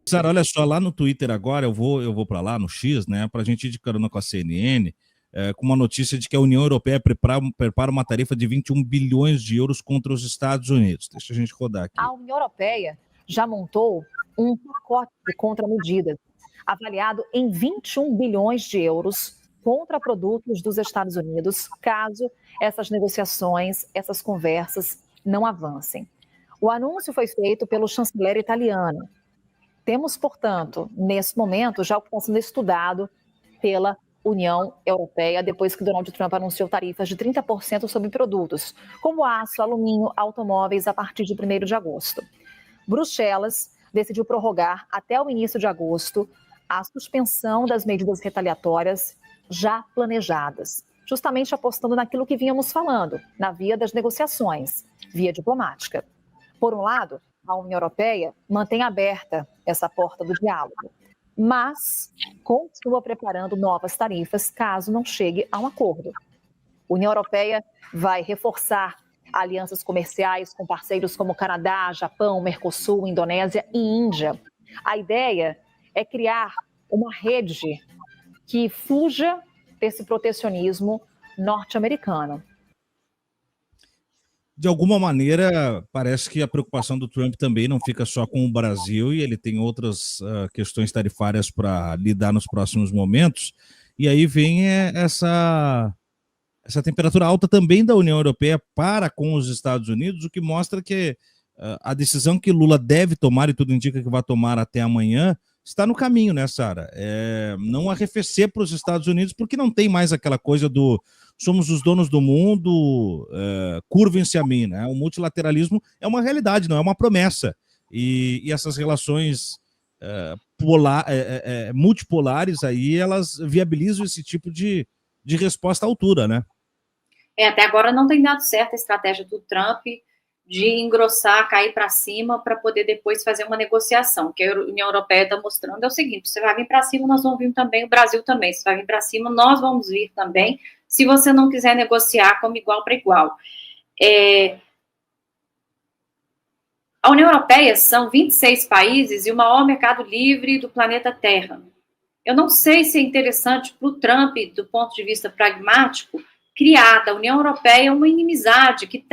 Sara, olha só, lá no Twitter agora, eu vou para lá, no X, né, para a gente ir de carona com a CNN, com uma notícia de que a União Europeia prepara uma tarifa de 21 bilhões de euros contra os Estados Unidos. Deixa a gente rodar aqui. A União Europeia já montou um pacote de contramedidas avaliado em 21 bilhões de euros contra produtos dos Estados Unidos, caso essas negociações, essas conversas não avancem. O anúncio foi feito pelo chanceler italiano. Temos, portanto, nesse momento, já o que está sendo estudado pela União Europeia, depois que Donald Trump anunciou tarifas de 30% sobre produtos, como aço, alumínio, automóveis, a partir de 1º de agosto. Bruxelas decidiu prorrogar até o início de agosto a suspensão das medidas retaliatórias já planejadas, justamente apostando naquilo que vínhamos falando, na via das negociações, via diplomática. Por um lado, a União Europeia mantém aberta essa porta do diálogo, mas continua preparando novas tarifas caso não chegue a um acordo. A União Europeia vai reforçar alianças comerciais com parceiros como Canadá, Japão, Mercosul, Indonésia e Índia. A ideia é criar uma rede que fuja desse protecionismo norte-americano. De alguma maneira, parece que a preocupação do Trump também não fica só com o Brasil e ele tem outras questões tarifárias para lidar nos próximos momentos. E aí vem essa temperatura alta também da União Europeia para com os Estados Unidos, o que mostra que a decisão que Lula deve tomar, e tudo indica que vai tomar até amanhã, está no caminho, né, Sara? Não arrefecer para os Estados Unidos, porque não tem mais aquela coisa do somos os donos do mundo, curvem-se a mim, né? O multilateralismo é uma realidade, não é uma promessa. E essas relações multipolares aí, elas viabilizam esse tipo de resposta à altura, né? Até agora não tem dado certo a estratégia do Trump de engrossar, cair para cima, para poder depois fazer uma negociação. O que a União Europeia está mostrando é o seguinte: você vai vir para cima, nós vamos vir também, o Brasil também. Você vai vir para cima, nós vamos vir também, se você não quiser negociar como igual para igual. A União Europeia são 26 países e o maior mercado livre do planeta Terra. Eu não sei se é interessante para o Trump, do ponto de vista pragmático, criar da União Europeia uma inimizade que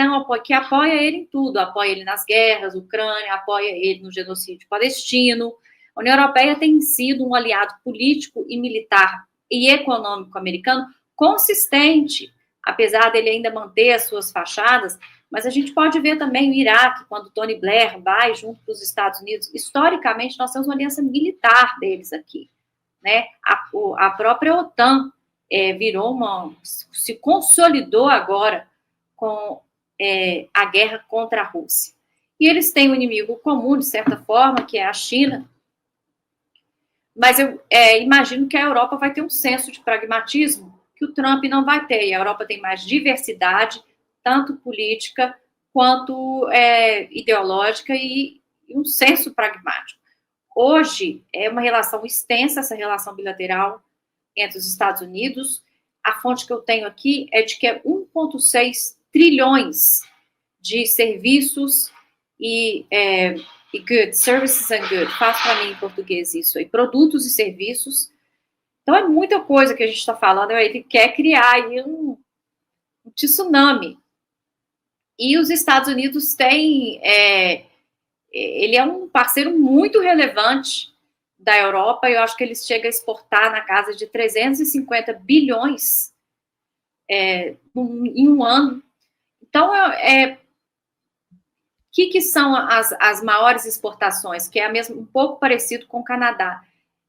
apoia ele em tudo, apoia ele nas guerras, Ucrânia, apoia ele no genocídio palestino. A União Europeia tem sido um aliado político e militar e econômico americano consistente, apesar dele ainda manter as suas fachadas, mas a gente pode ver também o Iraque, quando Tony Blair vai junto para os Estados Unidos. Historicamente, nós temos uma aliança militar deles aqui, né? A própria OTAN se consolidou agora com a guerra contra a Rússia. E eles têm um inimigo comum, de certa forma, que é a China. Mas eu imagino que a Europa vai ter um senso de pragmatismo que o Trump não vai ter. E a Europa tem mais diversidade, tanto política quanto ideológica, e um senso pragmático. Hoje é uma relação extensa, essa relação bilateral entre os Estados Unidos. A fonte que eu tenho aqui é de que é 1,6 trilhões de serviços e goods, services and goods. Faz para mim em português isso aí, produtos e serviços. Então é muita coisa que a gente está falando. Ele quer criar aí um tsunami. E os Estados Unidos têm... ele é um parceiro muito relevante da Europa. Eu acho que eles chegam a exportar na casa de 350 bilhões em um ano. Então, que são as maiores exportações? Que é um pouco parecido com o Canadá.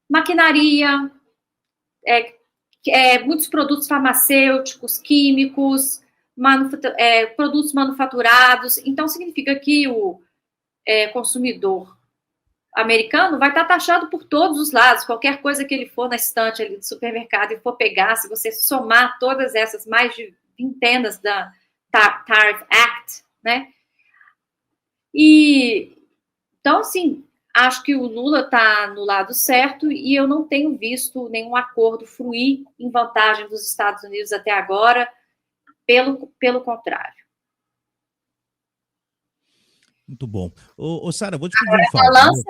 Maquinaria, muitos produtos farmacêuticos, químicos, produtos manufaturados. Então, significa que o consumidor americano vai estar taxado por todos os lados. Qualquer coisa que ele for na estante ali do supermercado e for pegar, se você somar todas essas mais de vintenas da Tariff Act, né? Então, assim, acho que o Lula está no lado certo e eu não tenho visto nenhum acordo fruir em vantagem dos Estados Unidos até agora, pelo contrário. Muito bom. Ô Sara, vou te pedir um A favor. balança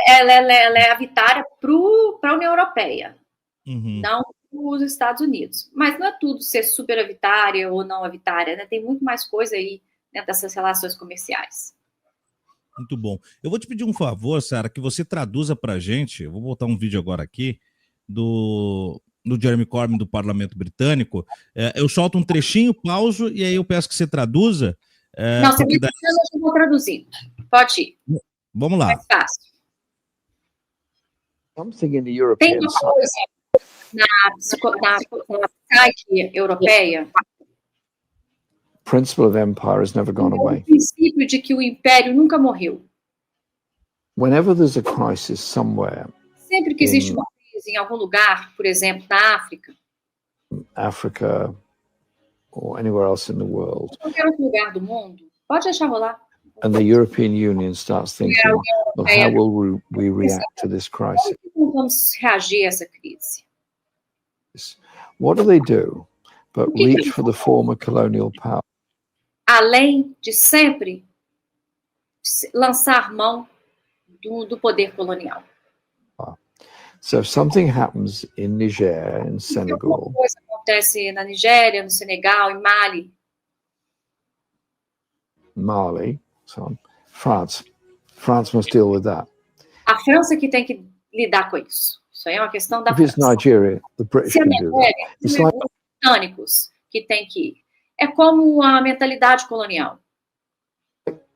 ela é arbitária para a União Europeia, não para os Estados Unidos. Mas não é tudo ser superavitária ou não avitária, né? Tem muito mais coisa aí dentro dessas relações comerciais. Muito bom. Eu vou te pedir um favor, Sara, que você traduza para a gente, eu vou botar um vídeo agora aqui, do Jeremy Corbyn do Parlamento Britânico. Eu solto um trechinho, pauso, e aí eu peço que você traduza. Não, se me eu vou traduzir. Pode ir. Vamos lá. Mais fácil. Tem uma coisa na psique europeia. Principle of empire has never gone away. O princípio de que o império nunca morreu. Whenever there's a crisis somewhere, sempre que existe uma crise em algum lugar, por exemplo, na África, Africa or anywhere else in the world, qualquer outro lugar do mundo, pode deixar rolar. and the European Union starts thinking, well, how will we react to this crisis? Como vamos reagir a essa crise? What do? But reach for the former colonial power. Além de sempre lançar mão do poder colonial. So if something happens in Niger, in Senegal, alguma coisa acontece na Nigéria, no Senegal, em Mali, so on, France must deal with that. A França que tem que lidar com isso. Isso aí é uma questão da If it's França. Nigeria, the British Se é can do that. Nigéria, It's são like os britânicos que tem que ir. É como a mentalidade colonial.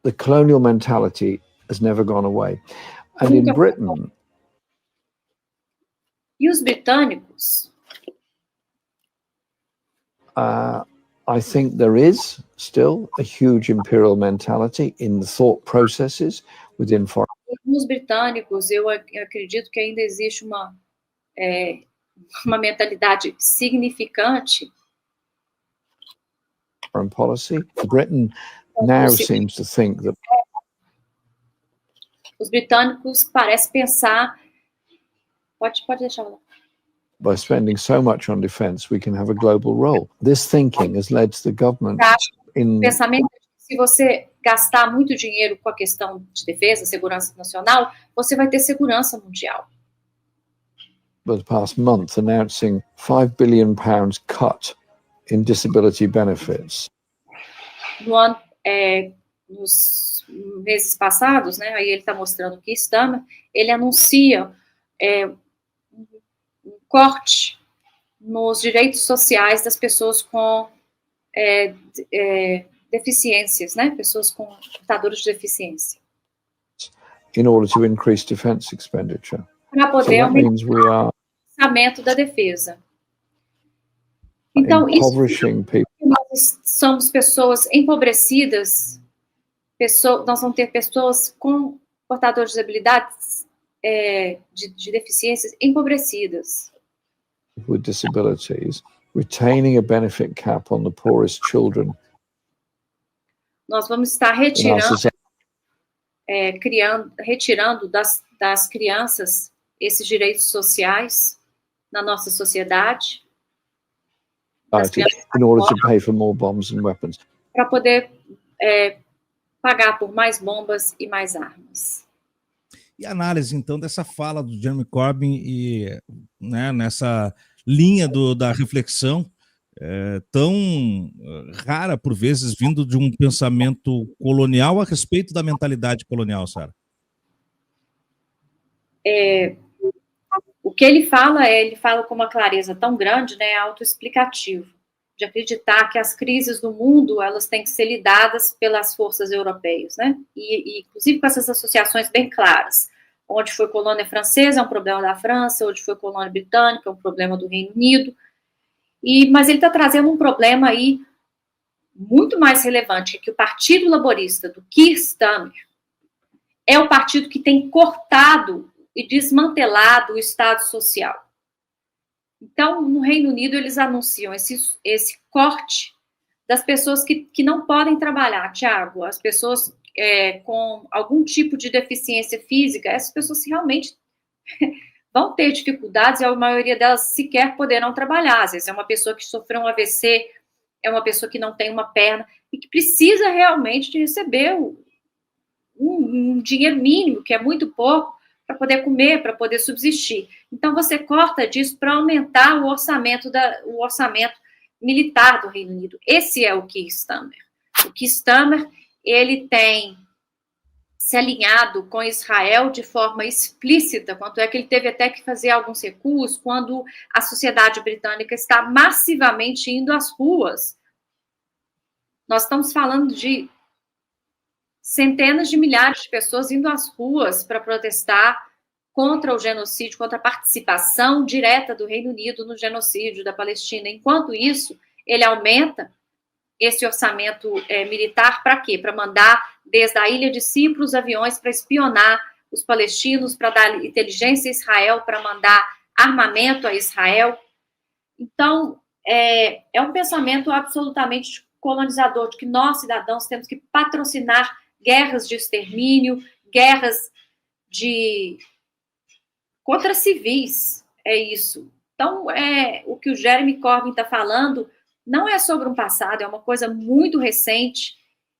the colonial mentality has never gone away. And in Britain, E os britânicos, I think there is still a huge imperial mentality in the thought processes within foreign. nos britânicos, eu acredito que ainda existe uma mentalidade significante. Foreign policy. Britain now seems to think that os britânicos parecem pensar. Pode deixar lá. by spending so much on defense, we can have a global role. This thinking has led to the government in. O pensamento é que se você gastar muito dinheiro com a questão de defesa, segurança nacional, você vai ter segurança mundial. The past month announcing £5 billion cut in disability benefits. No ano, nos meses passados, né, aí ele está mostrando que Starmer, ele anuncia um corte nos direitos sociais das pessoas com deficiências, né, pessoas com portadores de deficiência. In order to increase defense expenditure. Para poder aumentar o orçamento da defesa. Então, isso nós somos pessoas empobrecidas, nós vamos ter pessoas com portadores de habilidades de deficiências empobrecidas. With disabilities, retaining a benefit cap on the poorest children. Nós vamos estar retirando das crianças esses direitos sociais na nossa sociedade. In order to pay for more bombs and weapons. Para poder pagar por mais bombas e mais armas. E a análise, então, dessa fala do Jeremy Corbyn e nessa linha da reflexão tão rara, por vezes, vindo de um pensamento colonial a respeito da mentalidade colonial, Sara? O que ele fala com uma clareza tão grande, né, autoexplicativo, de acreditar que as crises do mundo, elas têm que ser lidadas pelas forças europeias, né, e inclusive com essas associações bem claras. Onde foi colônia francesa é um problema da França, onde foi colônia britânica é um problema do Reino Unido, mas ele está trazendo um problema aí muito mais relevante, que o Partido Laborista do Keir Starmer é o partido que tem cortado e desmantelado o Estado Social. Então, no Reino Unido, eles anunciam esse corte das pessoas que não podem trabalhar, Tiago, as pessoas com algum tipo de deficiência física, essas pessoas realmente vão ter dificuldades e a maioria delas sequer poderão trabalhar. Às vezes é uma pessoa que sofreu um AVC, é uma pessoa que não tem uma perna e que precisa realmente de receber um dinheiro mínimo, que é muito pouco, para poder comer, para poder subsistir. Então, você corta disso para aumentar o orçamento militar do Reino Unido. Esse é o Keir Starmer. O Keir Starmer, ele tem se alinhado com Israel de forma explícita, quanto é que ele teve até que fazer alguns recuos quando a sociedade britânica está massivamente indo às ruas. Nós estamos falando de centenas de milhares de pessoas indo às ruas para protestar contra o genocídio, contra a participação direta do Reino Unido no genocídio da Palestina. Enquanto isso, ele aumenta esse orçamento militar para quê? Para mandar desde a ilha de Cipro aviões para espionar os palestinos, para dar inteligência a Israel, para mandar armamento a Israel. Então, é um pensamento absolutamente colonizador, de que nós, cidadãos, temos que patrocinar guerras de extermínio, guerras contra civis, é isso. Então, o que o Jeremy Corbyn está falando não é sobre um passado, é uma coisa muito recente,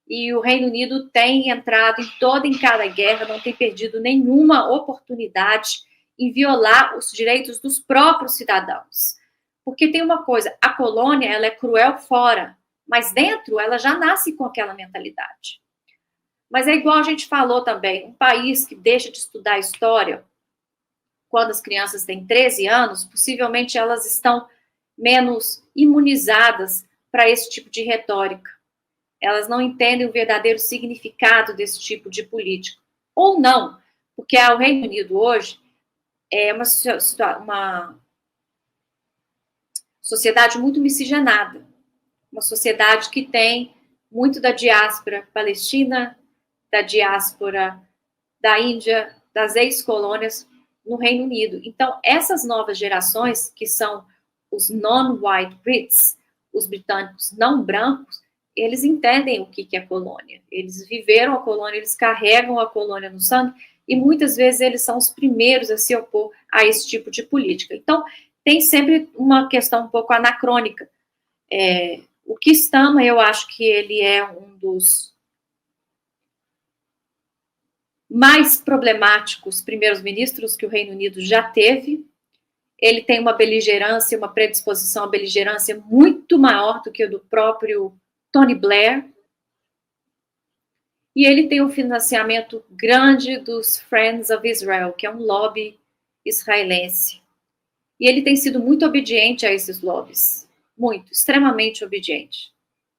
e o Reino Unido tem entrado em cada guerra, não tem perdido nenhuma oportunidade em violar os direitos dos próprios cidadãos. Porque tem uma coisa, a colônia, ela é cruel fora, mas dentro ela já nasce com aquela mentalidade. Mas é igual a gente falou também, um país que deixa de estudar história quando as crianças têm 13 anos, possivelmente elas estão menos imunizadas para esse tipo de retórica. Elas não entendem o verdadeiro significado desse tipo de política. Ou não, porque o Reino Unido hoje é uma sociedade muito miscigenada. Uma sociedade que tem muito da diáspora palestina, da diáspora da Índia, das ex-colônias no Reino Unido. Então, essas novas gerações, que são os non-white Brits, os britânicos não brancos, eles entendem o que é colônia. Eles viveram a colônia, eles carregam a colônia no sangue, e muitas vezes eles são os primeiros a se opor a esse tipo de política. Então, tem sempre uma questão um pouco anacrônica. O Keir Starmer, eu acho que ele é um dos mais problemáticos primeiros ministros que o Reino Unido já teve. Ele tem uma beligerância, uma predisposição à beligerância muito maior do que o do próprio Tony Blair. E ele tem um financiamento grande dos Friends of Israel, que é um lobby israelense. E ele tem sido muito obediente a esses lobbies. Muito, extremamente obediente.